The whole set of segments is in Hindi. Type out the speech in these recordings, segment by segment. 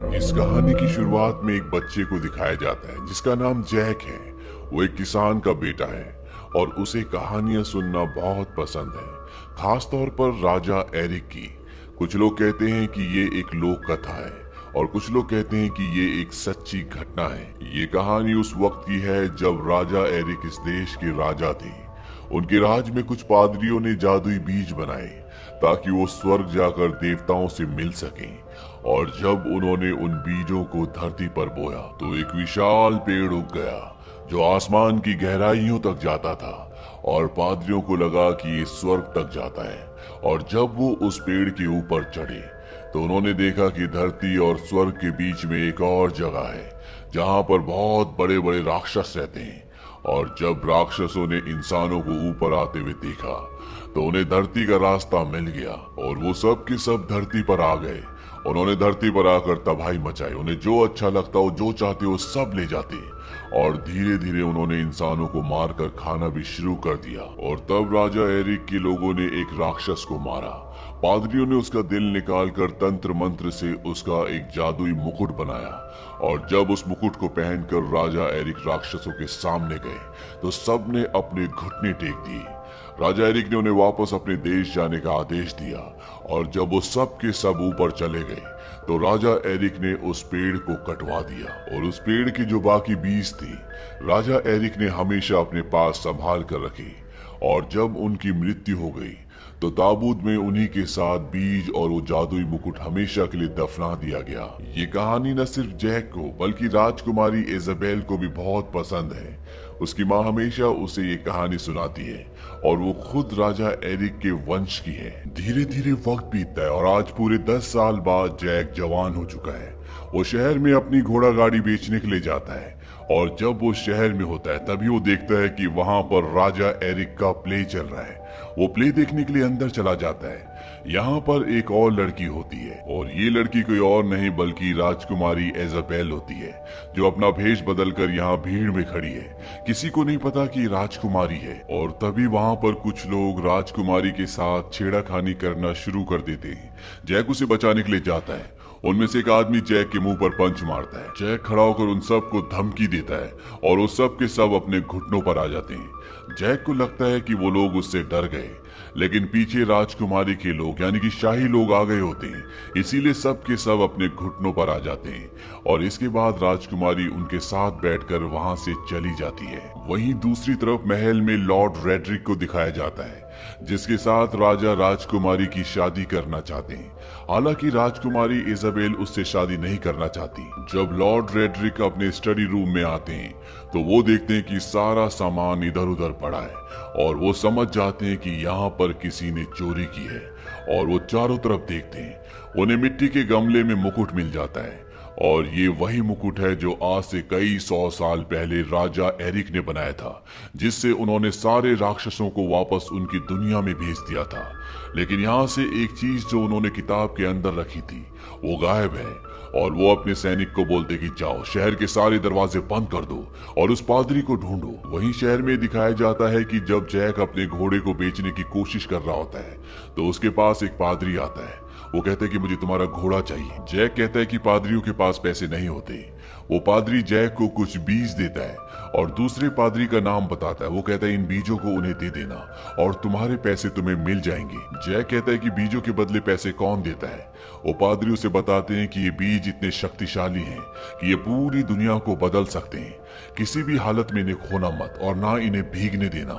इस कहानी की शुरुआत में एक बच्चे को दिखाया जाता है जिसका नाम जैक है। वो एक किसान का बेटा है और उसे कहानियां सुनना बहुत पसंद है, खास तौर पर राजा एरिक की। कुछ लोग कहते हैं कि ये एक लोक कथा है और कुछ लोग कहते हैं कि ये एक सच्ची घटना है। ये कहानी उस वक्त की है जब राजा एरिक इस देश के राजा थे। उनके राज में कुछ पादरियों ने जादुई बीज बनाए ताकि वो स्वर्ग जाकर देवताओं से मिल सकें। और जब उन्होंने उन बीजों को धरती पर बोया तो एक विशाल पेड़ उग गया जो आसमान की गहराइयों तक जाता था और पादरियों को लगा कि ये स्वर्ग तक जाता है। और जब वो उस पेड़ के ऊपर चढ़े तो उन्होंने देखा कि धरती और स्वर्ग के बीच में एक और जगह है जहां पर बहुत बड़े बड़े राक्षस रहते हैं। और जब राक्षसों ने इंसानों को ऊपर आते हुए देखा तो उन्हें धरती का रास्ता मिल गया और वो सब के सब धरती पर आ गए। उन्होंने धरती पर आकर तबाही मचाई। उन्हें जो अच्छा लगता हो, जो चाहते हो, सब ले जाते। और धीरे धीरे उन्होंने इंसानों को मारकर खाना भी शुरू कर दिया। और तब राजा एरिक के लोगों ने एक राक्षस को मारा। पादरियों ने उसका दिल निकालकर तंत्र मंत्र से उसका एक जादुई मुकुट बनाया। और जब उस मुकुट को पहनकर राजा एरिक राक्षसों के सामने गए तो सबने अपने घुटने टेक दिए। राजा एरिक ने उन्हें वापस अपने देश जाने का आदेश दिया। और जब वो सब के सब ऊपर चले गए तो राजा एरिक ने उस पेड़ को कटवा दिया और उस पेड़ की जो बाकी बीज थी राजा एरिक ने हमेशा अपने पास संभाल कर रखी। और जब उनकी मृत्यु हो गई तो ताबूत में उन्हीं के साथ बीज और वो जादुई मुकुट हमेशा के लिए दफना दिया गया। ये कहानी न सिर्फ जैक को बल्कि राजकुमारी इजाबेल को भी बहुत पसंद है। उसकी माँ हमेशा उसे ये कहानी सुनाती है और वो खुद राजा एरिक के वंश की है। धीरे धीरे वक्त बीतता है और आज पूरे 10 साल बाद जैक जवान हो चुका है। वो शहर में अपनी घोड़ा गाड़ी बेचने के लिए जाता है और जब वो शहर में होता है तभी वो देखता है कि वहां पर राजा एरिक का प्ले चल रहा है। वो प्ले देखने के लिए अंदर चला जाता है। यहाँ पर एक और लड़की होती है और ये लड़की कोई और नहीं बल्कि राजकुमारी इजाबेल होती है जो अपना भेष बदलकर यहाँ भीड़ में खड़ी है। किसी को नहीं पता कि राजकुमारी है। और तभी वहाँ पर कुछ लोग राजकुमारी के साथ छेड़ाखानी करना शुरू कर देते हैं। जैक उसे बचाने के लिए जाता है। उनमें से एक आदमी जैक के मुंह पर पंच मारता है। जैक खड़ा होकर उन सब को धमकी देता है और वो सब के सब अपने घुटनों पर आ जाते हैं। जैक को लगता है कि वो लोग उससे डर गए, लेकिन पीछे राजकुमारी के लोग यानी कि शाही लोग आ गए होते हैं, इसीलिए सब के सब अपने घुटनों पर आ जाते हैं। और इसके बाद राजकुमारी उनके साथ बैठकर वहां से चली जाती है। वहीं दूसरी तरफ महल में लॉर्ड रेड्रिक को दिखाया जाता है जिसके साथ राजा राजकुमारी की शादी करना चाहते हैं। हालांकि राजकुमारी इजाबेल उससे शादी नहीं करना चाहती। जब लॉर्ड रेड्रिक अपने स्टडी रूम में आते हैं तो वो देखते हैं कि सारा सामान इधर उधर पड़ा है और वो समझ जाते हैं कि यहाँ पर किसी ने चोरी की है। और वो चारों तरफ देखते हैं। उन्हें मिट्टी के गमले में मुकुट मिल जाता है और ये वही मुकुट है जो आज से कई 100 साल पहले राजा एरिक ने बनाया था, जिससे उन्होंने सारे राक्षसों को वापस उनकी दुनिया में भेज दिया था। लेकिन यहाँ से एक चीज जो उन्होंने किताब के अंदर रखी थी वो गायब है। और वो अपने सैनिक को बोलते कि जाओ शहर के सारे दरवाजे बंद कर दो और उस पादरी को ढूंढो। वहीं शहर में दिखाया जाता है कि जब जैक अपने घोड़े को बेचने की कोशिश कर रहा होता है तो उसके पास एक पादरी आता है। वो कहते हैं कि मुझे तुम्हारा घोड़ा चाहिए। जैक कहता है कि पादरियों के पास पैसे नहीं होते। वो पादरी जैक को कुछ बीज देता है और दूसरे पादरी का नाम बताता है। वो कहता है इन बीजों को उन्हें दे देना और तुम्हारे पैसे तुम्हें मिल जाएंगे। जैक कहता है कि बीजों के बदले पैसे कौन देता है। वो पादरी उसे बताते हैं कि ये बीज इतने शक्तिशाली हैं कि ये पूरी दुनिया को बदल सकते हैं। किसी भी हालत में इन्हें खोना मत और ना इन्हें भीगने देना।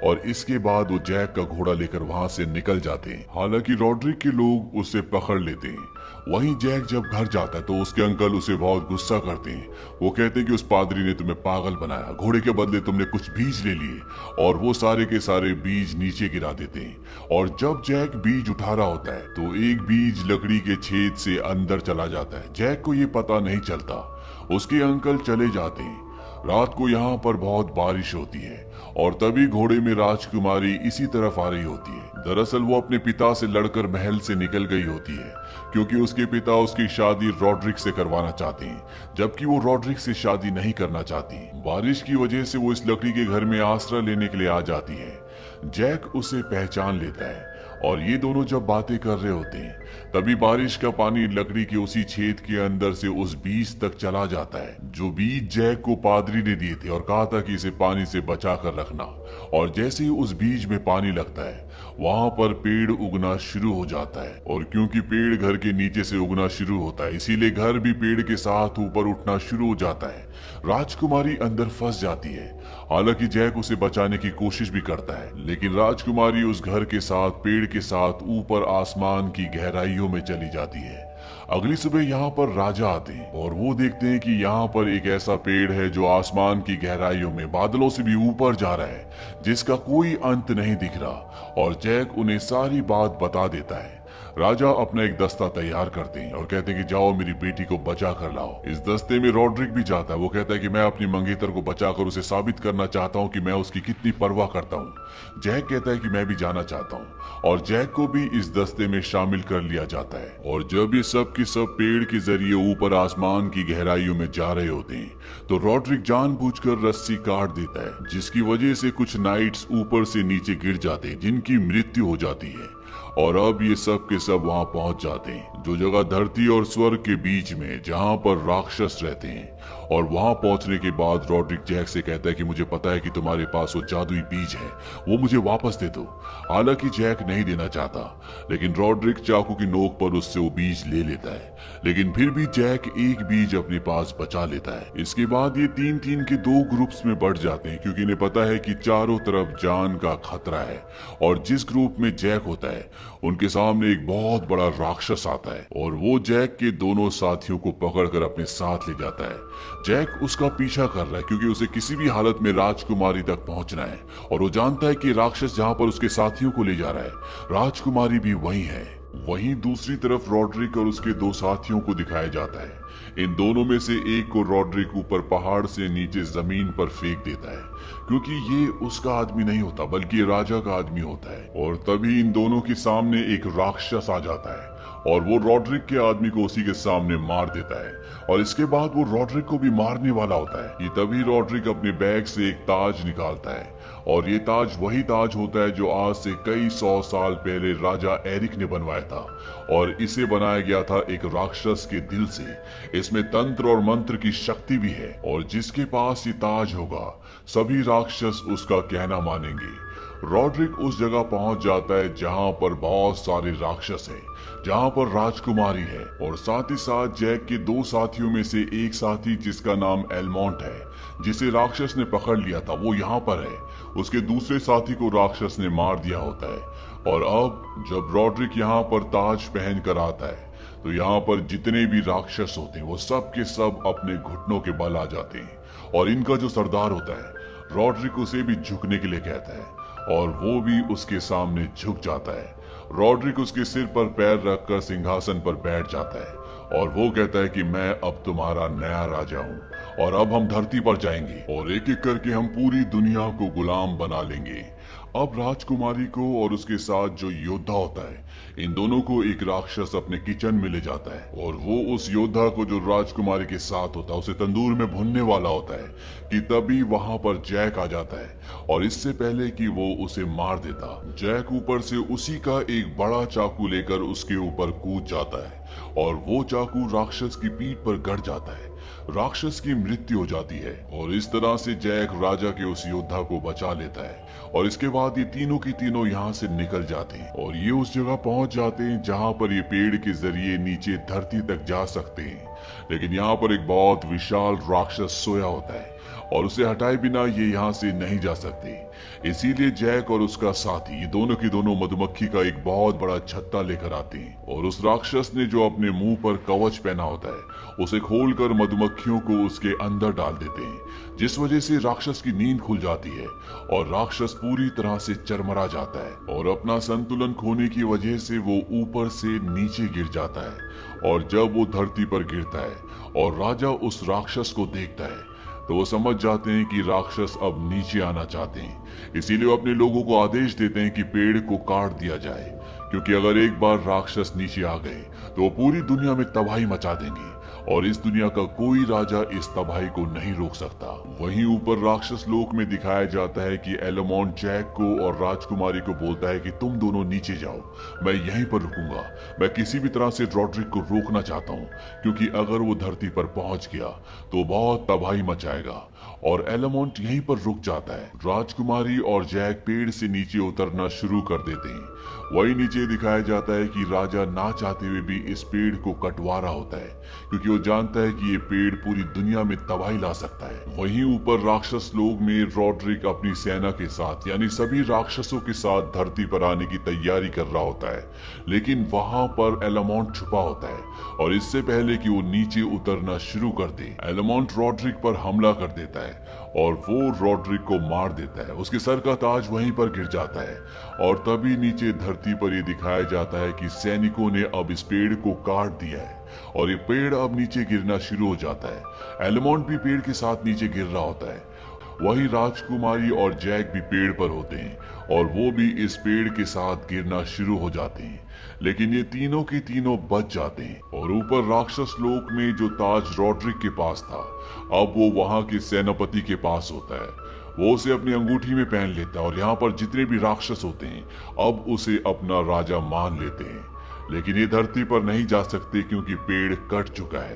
और इसके बाद वो जैक का घोड़ा लेकर वहां से निकल जाते हैं। हालांकि रॉड्रिक के लोग उसे पकड़ लेते हैं। वहीं जैक जब घर जाता है तो उसके अंकल उसे बहुत गुस्सा करते हैं। वो कहते हैं कि उस पादरी ने तुम्हें पागल बनाया, घोड़े के बदले तुमने कुछ बीज ले लिए। और वो सारे के सारे बीज नीचे गिरा देते हैं। और जब जैक बीज उठा रहा होता है तो एक बीज लकड़ी के छेद से अंदर चला जाता है। जैक को ये पता नहीं चलता। उसके अंकल चले जाते हैं। रात को यहाँ पर बहुत बारिश होती है और तभी घोड़े में राजकुमारी इसी तरफ आ रही होती है। दरअसल वो अपने पिता से लड़कर महल से निकल गई होती है क्योंकि उसके पिता उसकी शादी रॉड्रिक से करवाना चाहते हैं, जबकि वो रॉड्रिक से शादी नहीं करना चाहती। बारिश की वजह से वो इस लकड़ी के घर में आसरा लेने के लिए आ जाती है। जैक उसे पहचान लेता है और ये दोनों जब बातें कर रहे होते हैं तभी बारिश का पानी लकड़ी के उसी छेद के अंदर से उस बीज तक चला जाता है जो बीज जैक को पादरी ने दिए थे और कहा था कि इसे पानी से बचा कर रखना। और जैसे ही उस बीज में पानी लगता है वहां पर पेड़ उगना शुरू हो जाता है। और क्योंकि पेड़ घर के नीचे से उगना शुरू होता है इसीलिए घर भी पेड़ के साथ ऊपर उठना शुरू हो जाता है। राजकुमारी अंदर फंस जाती है। हालांकि जैक उसे बचाने की कोशिश भी करता है लेकिन राजकुमारी उस घर के साथ पेड़ के साथ ऊपर आसमान की गहराइयों में चली जाती है। अगली सुबह यहाँ पर राजा आते हैं और वो देखते हैं कि यहाँ पर एक ऐसा पेड़ है जो आसमान की गहराइयों में बादलों से भी ऊपर जा रहा है जिसका कोई अंत नहीं दिख रहा। और जैक उन्हें सारी बात बता देता है। राजा अपना एक दस्ता तैयार करते हैं और कहते हैं कि जाओ मेरी बेटी को बचा कर लाओ। इस दस्ते में रॉड्रिक भी जाता है। वो कहता है कि मैं अपनी मंगेतर को बचाकर उसे साबित करना चाहता हूँ कि मैं उसकी कितनी परवाह करता हूँ। जैक कहता है कि मैं भी जाना चाहता हूँ और जैक को भी इस दस्ते में शामिल कर लिया जाता है। और जब ये सब के सब पेड़ के जरिए ऊपर आसमान की गहराइयों में जा रहे होते हैं तो रॉड्रिक जानबूझकर रस्सी काट देता है जिसकी वजह से कुछ नाइट्स ऊपर से नीचे गिर जाते हैं जिनकी मृत्यु हो जाती है। और अब ये सब के सब वहां पहुंच जाते हैं जो जगह धरती और स्वर्ग के बीच में जहां पर राक्षस रहते हैं। और वहां पहुंचने के बाद रॉड्रिक जैक से कहता है कि मुझे पता है कि तुम्हारे पास वो जादुई बीज है, वो मुझे वापस दे दो। हालांकि जैक नहीं देना चाहता लेकिन रॉड्रिक चाकू की नोक पर उससे वो बीज ले लेता है। लेकिन फिर भी जैक एक बीज अपने पास बचा लेता है। इसके बाद ये तीन तीन के दो ग्रुप्स में बढ़ जाते हैं क्योंकि इन्हें पता है कि चारों तरफ जान का खतरा है। और जिस ग्रुप में जैक होता है उनके सामने एक बहुत बड़ा राक्षस आता है और वो जैक के दोनों साथियों को पकड़कर अपने साथ ले जाता है। जैक उसका पीछा कर रहा है क्योंकि उसे किसी भी हालत में राजकुमारी तक पहुंचना है और वो जानता है कि राक्षस जहां पर उसके साथियों को ले जा रहा है राजकुमारी भी वहीं है। वहीं दूसरी तरफ रॉड्रिक और उसके दो साथियों को दिखाया जाता है। इन दोनों में से एक को रॉड्रिक ऊपर पहाड़ से नीचे जमीन पर फेंक देता है क्योंकि ये उसका आदमी नहीं होता बल्कि राजा का आदमी होता है। और तभी इन दोनों के सामने एक राक्षस आ जाता है और वो रॉड्रिक के आदमी को उसी के सामने मार देता है। और इसके बाद वो रॉड्रिक को भी मारने वाला होता है। ये तभी रॉड्रिक अपने बैग से एक ताज निकालता है और ये ताज वही ताज होता है जो आज से कई 100 साल पहले राजा एरिक ने बनवाया था। और इसे बनाया गया था एक राक्षस के दिल से। इसमें तंत्र और मंत्र की शक्ति भी है और जिसके पास ये ताज होगा सभी राक्षस उसका कहना मानेंगे। रॉड्रिक उस जगह पहुंच जाता है जहां पर बहुत सारे राक्षस हैं, जहां पर राजकुमारी है और साथ ही साथ जैक के दो साथियों में से एक साथी जिसका नाम एलमोंट है जिसे राक्षस ने पकड़ लिया था वो यहाँ पर है। उसके दूसरे साथी को राक्षस ने मार दिया होता है। और अब जब रॉड्रिक यहाँ पर ताज पहन कर आता है तो यहाँ पर जितने भी राक्षस होते हैं वो सब के सब अपने घुटनों के बल आ जाते हैं। और इनका जो सरदार होता है रॉड्रिक उसे भी झुकने के लिए कहता है और वो भी उसके सामने झुक जाता है। रॉड्रिक उसके सिर पर पैर रखकर सिंहासन पर बैठ जाता है और वो कहता है कि मैं अब तुम्हारा नया राजा हूँ और अब हम धरती पर जाएंगे और एक एक करके हम पूरी दुनिया को गुलाम बना लेंगे। अब राजकुमारी को और उसके साथ जो योद्धा होता है इन दोनों को एक राक्षस अपने किचन में ले जाता है और वो उस योद्धा को जो राजकुमारी के साथ होता है उसे तंदूर में भुनने वाला होता है कि तभी वहां पर जैक आ जाता है। और इससे पहले कि वो उसे मार देता जैक ऊपर से उसी का एक बड़ा चाकू लेकर उसके ऊपर कूद जाता है और वो चाकू राक्षस की पीठ पर गड़ जाता है। राक्षस की मृत्यु हो जाती है और इस तरह से जैक राजा के उस योद्धा को बचा लेता है। और इसके बाद ये तीनों की तीनों यहाँ से निकल जाते हैं और ये उस जगह पहुंच जाते हैं जहाँ पर ये पेड़ के जरिए नीचे धरती तक जा सकते हैं। लेकिन यहाँ पर एक बहुत विशाल राक्षस सोया होता है और उसे हटाए बिना ये यहाँ से नहीं जा सकते। इसीलिए जैक और उसका साथी ये दोनों की दोनों मधुमक्खी का एक बहुत बड़ा छत्ता लेकर आते हैं और उस राक्षस ने जो अपने मुंह पर कवच पहना होता है उसे खोलकर मधुमक्खियों को उसके अंदर डाल देते हैं जिस वजह से राक्षस की नींद खुल जाती है और राक्षस पूरी तरह से चरमरा जाता है और अपना संतुलन खोने की वजह से वो ऊपर से नीचे गिर जाता है। और जब वो धरती पर गिरता है और राजा उस राक्षस को देखता है तो वो समझ जाते हैं कि राक्षस अब नीचे आना चाहते हैं। इसीलिए वो अपने लोगों को आदेश देते हैं कि पेड़ को काट दिया जाए क्योंकि अगर एक बार राक्षस नीचे आ गए तो वो पूरी दुनिया में तबाही मचा देंगे और इस दुनिया का कोई राजा इस तबाही को नहीं रोक सकता। वहीं ऊपर राक्षस लोक में दिखाया जाता है कि एलमॉन्ट जैक को और राजकुमारी को बोलता है कि तुम दोनों नीचे जाओ, मैं यहीं पर रुकूंगा। मैं किसी भी तरह से रॉड्रिक को रोकना चाहता हूँ, क्योंकि अगर वो धरती पर पहुंच गया तो बहुत तबाही मचाएगा। और एलमॉन्ट यहीं पर रुक जाता है। राजकुमारी और जैक पेड़ से नीचे उतरना शुरू कर देते हैं। वही नीचे दिखाया जाता है कि राजा ना चाहते हुए भी इस पेड़ को कटवा रहा होता है, क्योंकि वो जानता है कि ये पेड़ पूरी दुनिया में तबाही ला सकता है। वहीं ऊपर राक्षस लोग में रॉड्रिक अपनी सेना के साथ यानी सभी राक्षसों के साथ धरती पर आने की तैयारी कर रहा होता है, लेकिन वहां पर एलमॉन्ट छुपा होता है। और इससे पहले कि वो नीचे उतरना शुरू कर दे, एलमॉन्ट रॉड्रिक पर हमला कर देता है और वो रॉड्रिक को मार देता है। उसके सर का ताज वहीं पर गिर जाता है और तभी नीचे धरती पर ये दिखाया जाता है कि सैनिकों ने अब इस पेड़ को काट दिया है और ये पेड़ अब नीचे गिरना शुरू हो जाता है। एलमॉन्ट भी पेड़ के साथ नीचे गिर रहा होता है। वही राजकुमारी और जैक भी पेड़ पर होते हैं और वो भी इस पेड़ के साथ गिरना शुरू हो जाते हैं, लेकिन ये तीनों के तीनों बच जाते हैं। और ऊपर राक्षस लोक में जो ताज रॉड्रिक के पास था, अब वो वहां के सेनापति के पास होता है। वो उसे अपनी अंगूठी में पहन लेता है और यहाँ पर जितने भी राक्षस होते हैं अब उसे अपना राजा मान लेते हैं। लेकिन ये धरती पर नहीं जा सकते क्योंकि पेड़ कट चुका है।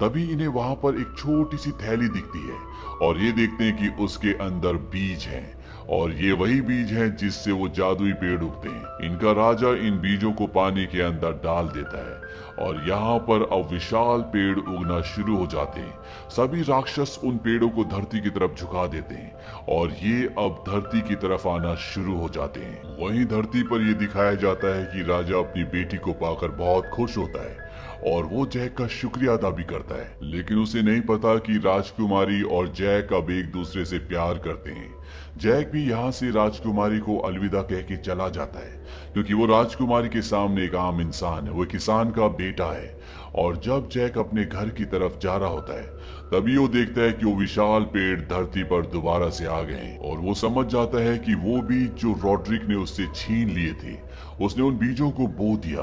तभी इन्हें वहां पर एक छोटी सी थैली दिखती है और ये देखते हैं कि उसके अंदर बीज हैं और ये वही बीज हैं जिससे वो जादुई पेड़ उगते हैं। इनका राजा इन बीजों को पानी के अंदर डाल देता है और यहाँ पर अब विशाल पेड़ उगना शुरू हो जाते हैं। सभी राक्षस उन पेड़ों को धरती की तरफ झुका देते हैं और ये अब धरती की तरफ आना शुरू हो जाते हैं। वहीं धरती पर यह दिखाया जाता है कि राजा अपनी बेटी को पाकर बहुत खुश होता है और वो जैक का शुक्रिया अदा भी करता है, लेकिन उसे नहीं पता कि राजकुमारी और जैक अब एक दूसरे से प्यार करते हैं। जैक भी यहाँ से राजकुमारी को अलविदा कह के चला जाता है, क्योंकि वो राजकुमारी के सामने एक आम इंसान है, वो किसान का बेटा है। और जब जैक अपने घर की तरफ जा रहा होता है तभी वो देखता है कि वो विशाल पेड़ धरती पर दोबारा से आ गए हैं और वो समझ जाता है कि वो बीज जो रॉड्रिक ने उससे छीन लिए थे, उसने उन बीजों को बो दिया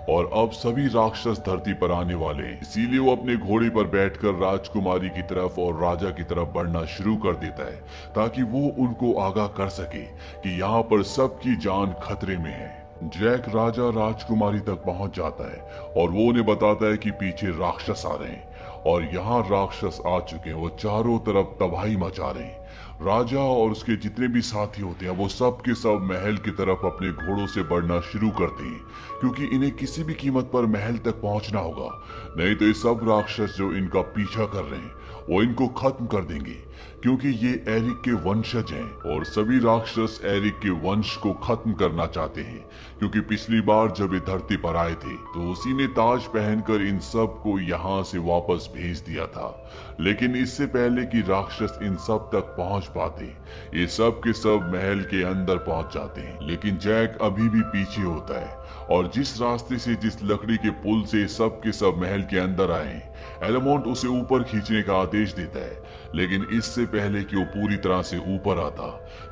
और अब सभी राक्षस धरती पर आने वाले हैं। इसीलिए वो अपने घोड़े पर बैठकर राजकुमारी की तरफ और राजा की तरफ बढ़ना शुरू कर देता है, ताकि वो उनको आगाह कर सके कि यहाँ पर सबकी जान खतरे में है। जैक राजा राजकुमारी तक पहुंच जाता है और वो उन्हें बताता है कि पीछे राक्षस आ रहे हैं और यहाँ राक्षस आ चुके हैं। वो चारों तरफ तबाही मचा रहे हैं। राजा और उसके जितने भी साथी होते हैं वो सब के सब महल की तरफ अपने घोड़ों से बढ़ना शुरू करते हैं, क्योंकि इन्हें किसी भी कीमत पर महल तक पहुंचना होगा, नहीं तो ये सब राक्षस जो इनका पीछा कर रहे हैं वो इनको खत्म कर देंगे, क्योंकि ये एरिक के वंशज हैं और सभी राक्षस एरिक के वंश को खत्म करना चाहते हैं। क्योंकि पिछली बार जब ये धरती पर आए थे तो उसी ने ताज पहनकर इन सब को यहाँ से वापस भेज दिया था, लेकिन इससे पहले कि राक्षस इन सब तक पहुंच पाते ये सब के सब महल के अंदर पहुंच जाते हैं। लेकिन जैक अभी भी पीछे होता है और जिस रास्ते से जिस लकड़ी के पुल से सब के सब महल के अंदर आए एलमॉन्ट उसे ऊपर खींचने का आदेश देता है, लेकिन इससे पहले कि वो पूरी तरह से ऊपर आता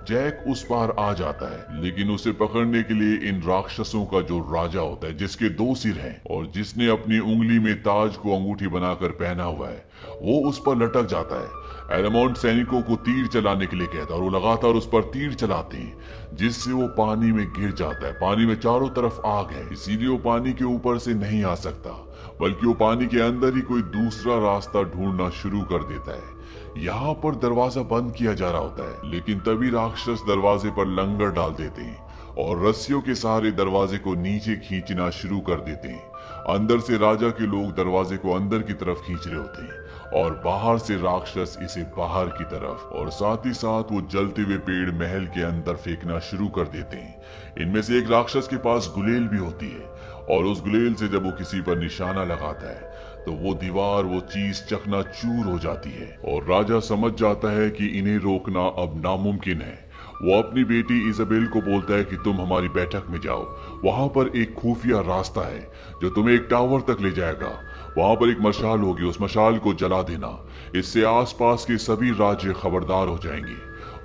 जैक उस पार आ जाता है। लेकिन उसे पकड़ने के लिए इन राक्षसों का जो राजा होता है जिसके 2 सिर हैं और जिसने अपनी उंगली में ताज को अंगूठी बनाकर पहना हुआ है, वो उस पर लटक जाता है। एलमॉन्ट सैनिकों को तीर चलाने के लिए कहता है और वो लगातार उस पर तीर चलाते हैं, जिससे वो पानी में गिर जाता है। पानी में चारों तरफ आग है, इसीलिए वो पानी के ऊपर से नहीं आ सकता, बल्कि वो पानी के अंदर ही कोई दूसरा रास्ता ढूंढना शुरू कर देता है। यहाँ पर दरवाजा बंद किया जा रहा होता है, लेकिन तभी राक्षस दरवाजे पर लंगर डाल देते हैं और रस्सियों के सहारे दरवाजे को नीचे खींचना शुरू कर देते हैं। अंदर से राजा के लोग दरवाजे को अंदर की तरफ खींच रहे होते हैं और बाहर से राक्षस इसे बाहर की तरफ, और साथ ही साथ वो जलते हुए पेड़ महल के अंदर फेंकना शुरू कर देते हैं। इनमें से एक राक्षस के पास गुलेल भी होती है और उस गुलेल से जब वो किसी पर निशाना लगाता है तो वो दीवार वो चीज चकनाचूर हो जाती है और राजा समझ जाता है कि इन्हें रोकना अब नामुमकिन है। वो अपनी बेटी इजाबेल को बोलता है कि तुम हमारी बैठक में जाओ, वहां पर एक खुफिया रास्ता है जो तुम्हें एक टावर तक ले जाएगा। वहां पर एक मशाल होगी, उस मशाल को जला देना, इससे आसपास के सभी राज्य खबरदार हो जाएंगे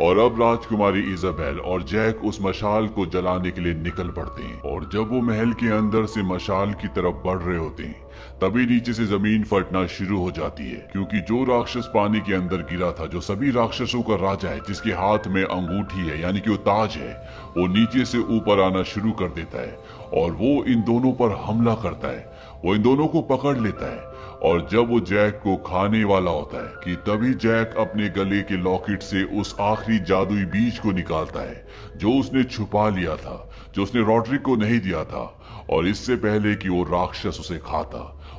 और अब राजकुमारी इजाबेल और जैक उस मशाल को जलाने के लिए निकल पड़ते हैं। और जब वो महल के अंदर से मशाल की तरफ बढ़ रहे होते हैं तभी नीचे से जमीन फटना शुरू हो जाती है, क्योंकि जो राक्षस पानी के अंदर गिरा था, जो सभी राक्षसों का राजा है, जिसके हाथ में अंगूठी है यानी कि वो ताज है, वो नीचे से ऊपर आना शुरू कर देता है और वो इन दोनों पर हमला करता है। वो इन दोनों को पकड़ लेता है और जब वो जैक को खाने वाला होता है कि तभी जैक अपने गले के लॉकेट से उस आखिरी जादुई बीज को निकालता है जो उसने छुपा लिया था, जो उसने रॉड्रिक को नहीं दिया था। और इससे पहले कि वो राक्षस उसे खाता,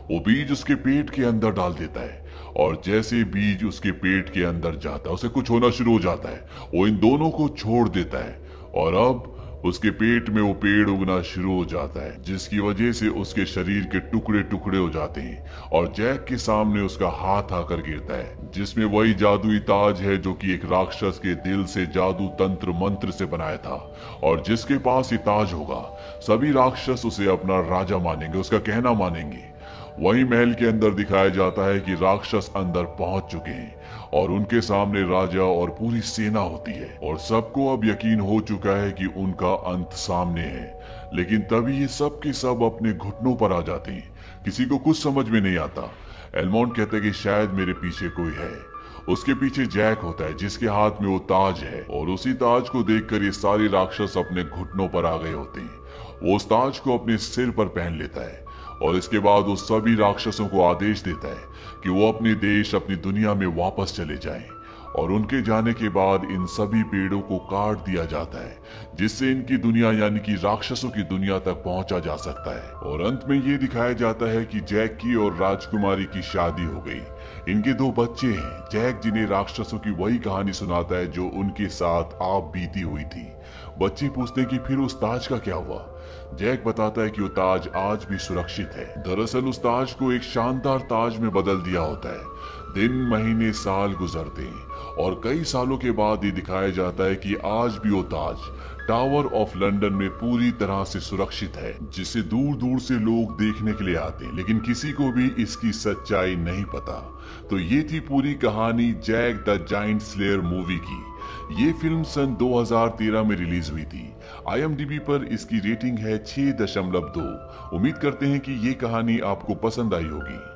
वो बीज उसके पेट के अंदर डाल देता है और जैसे बीज उसके पेट के अंदर जाता है उसे कुछ होना शुरू हो जाता है। वो इन दोनों को छोड़ देता है और अब उसके पेट में वो पेड़ उगना शुरू हो जाता है, जिसकी वजह से उसके शरीर के टुकड़े टुकड़े हो जाते हैं और जैक के सामने उसका हाथ आकर गिरता है जिसमें वही जादुई ताज है जो कि एक राक्षस के दिल से जादू तंत्र मंत्र से बनाया था। और जिसके पास ये ताज होगा सभी राक्षस उसे अपना राजा मानेंगे, उसका कहना मानेंगे। वही महल के अंदर दिखाया जाता है कि राक्षस अंदर पहुंच चुके हैं और उनके सामने राजा और पूरी सेना होती है और सबको अब यकीन हो चुका है कि उनका अंत सामने है। लेकिन तभी ये सब के सब अपने घुटनों पर आ जाते हैं, किसी को कुछ समझ में नहीं आता। एलमोंड कहता है कि शायद मेरे पीछे कोई है। उसके पीछे जैक होता है जिसके हाथ में वो ताज है और उसी ताज को देखकर ये सारे राक्षस अपने घुटनों पर आ गए होते हैं। वो उस ताज को अपने सिर पर पहन लेता है और इसके बाद वो सभी राक्षसों को आदेश देता है कि वो अपने देश, अपनी दुनिया में वापस चले जाएं। और उनके जाने के बाद इन सभी पेड़ों को काट दिया जाता है जिससे इनकी दुनिया यानी कि राक्षसों की दुनिया तक पहुंचा जा सकता है। और अंत में ये दिखाया जाता है कि जैक की और राजकुमारी की शादी हो गई। इनके 2 बच्चे हैं, जैक जिन्हें राक्षसों की वही कहानी सुनाता है जो उनके साथ आप बीती हुई थी। बच्चे पूछते हैं कि फिर उस ताज का क्या हुआ। जैक बताता है कि वो ताज आज भी सुरक्षित है। दरअसल उस ताज को एक शानदार ताज में बदल दिया होता है। दिन, महीने, साल गुजरते हैं और कई सालों के बाद ये दिखाया जाता है कि आज भी वो ताज टावर ऑफ लंदन में पूरी तरह से सुरक्षित है, जिसे दूर दूर से लोग देखने के लिए आते हैं, लेकिन किसी को भी इसकी सच्चाई नहीं पता। तो ये थी पूरी कहानी Jack the Giant Slayer movie की। ये फिल्म सन 2013 में रिलीज हुई थी। IMDb पर इसकी रेटिंग है 6.2। उम्मीद करते हैं कि ये कहानी आपको पसंद आई होगी।